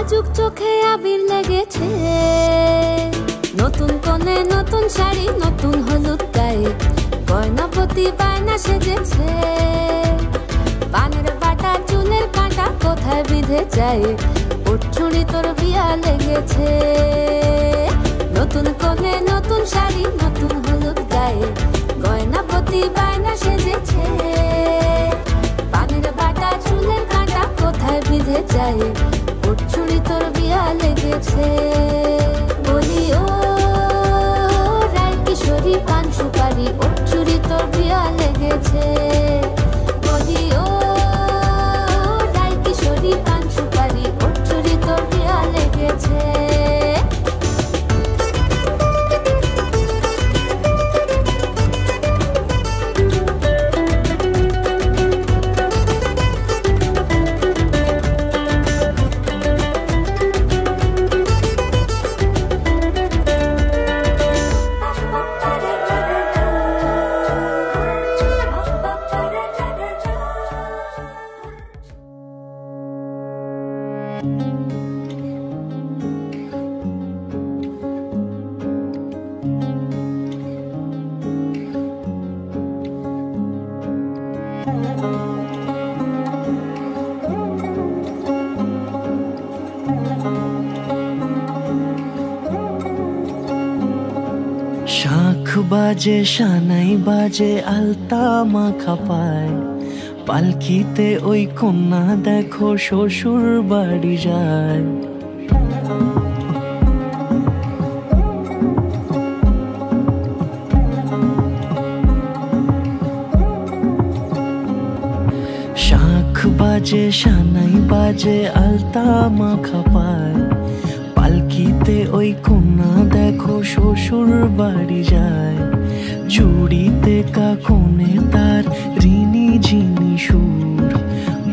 নাজুক চোখে আবির লেগেছে, নতুন কোণে নতুন শাড়ি নতুন হলুদ গায়ে, গয়নাপতি বায়না সেজেছে। পানের বাটা চুলের কাঁটা কোথায় বিঁধে যায়, ওর চুড়ি তোর বিয়া লেগেছে। নতুন কোণে নতুন শাড়ি নতুন হলুদ গায়ে, গয়নাপতি বায়না সেজেছে। পানের বাটা চুলের কাঁটা কোথায় বিঁধে যায়, ওর চুড়ি তোর বিয়া লেগেছে। বলি ও রায় কিশোরী পান সুপারি, ওর চুড়ি তোর বিয়া লেগেছে। বলি ও রায় কিশোরী পান সুপারি, ওর চুড়ি তোর বিয়া লেগেছে। শাঁখ বাজে সানাই বাজে আলতা মাখা পায়, পালকিতে ওই কন্যা দেখো শ্বশুর বাড়ি যায়। শাঁখ বাজে সানাই বাজে আলতা মাখা পায়, পালকিতে ওই কন্যা দেখো শ্বশুর বাড়ি যায়। চুড়িতে কাকনে তার ঋণী ঝিনি সুর,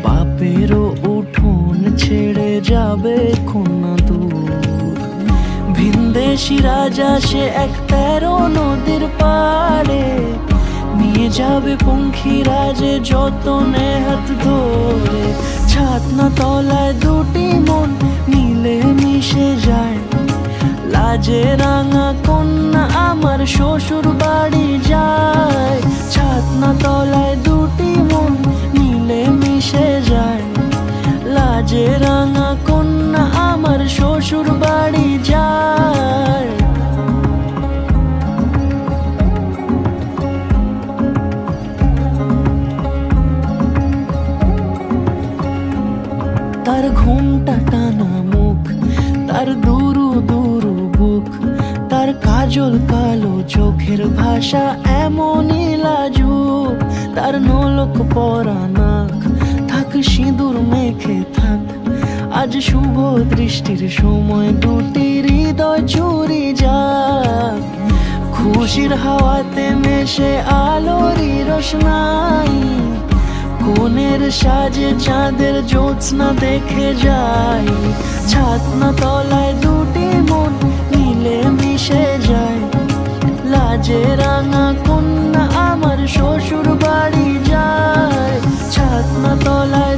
বাপেরও উঠোন ছেড়ে যাবে কন্যা দূর। ভিনদেশি রাজা সে এক 13 নদীর পাড়ে, নিয়ে যাবে পঙ্খিরাজে যতনে হাত ধরে। ছাতনা তলায় দুটি মন মিলে মিশে যায়, লাজে রাঙা কন্যা আমার শ্বশুর বাড়ি যায়। ছাতনা তলায় দুটি মন মিলে মিশে যায়, লাজে রাঙা কন্যা আমার শ্বশুর বাড়ি যায়। তার ঘুমটা টানা মুখ, তার দুরু দুরু বুক, তার কাজল কালো চোখের ভাষা এমনই লাজুক। তার নোলক পরা নাক, থাক সিঁদুর মেখে থাক, আজ শুভ দৃষ্টির সময় দুটি হৃদয় চুরি যাক। খুশির হাওয়াতে মেশে আলোরই রোশনাই, কোণের সাজে চাঁদের জ্যোৎস্না দেখে যাই। ছাতনা তলায় দুটি মন মিলে মিশে যায়, লাজে রাঙা কন্যা আমার শ্বশুর বাড়ি যায়। ছাতনা তলায়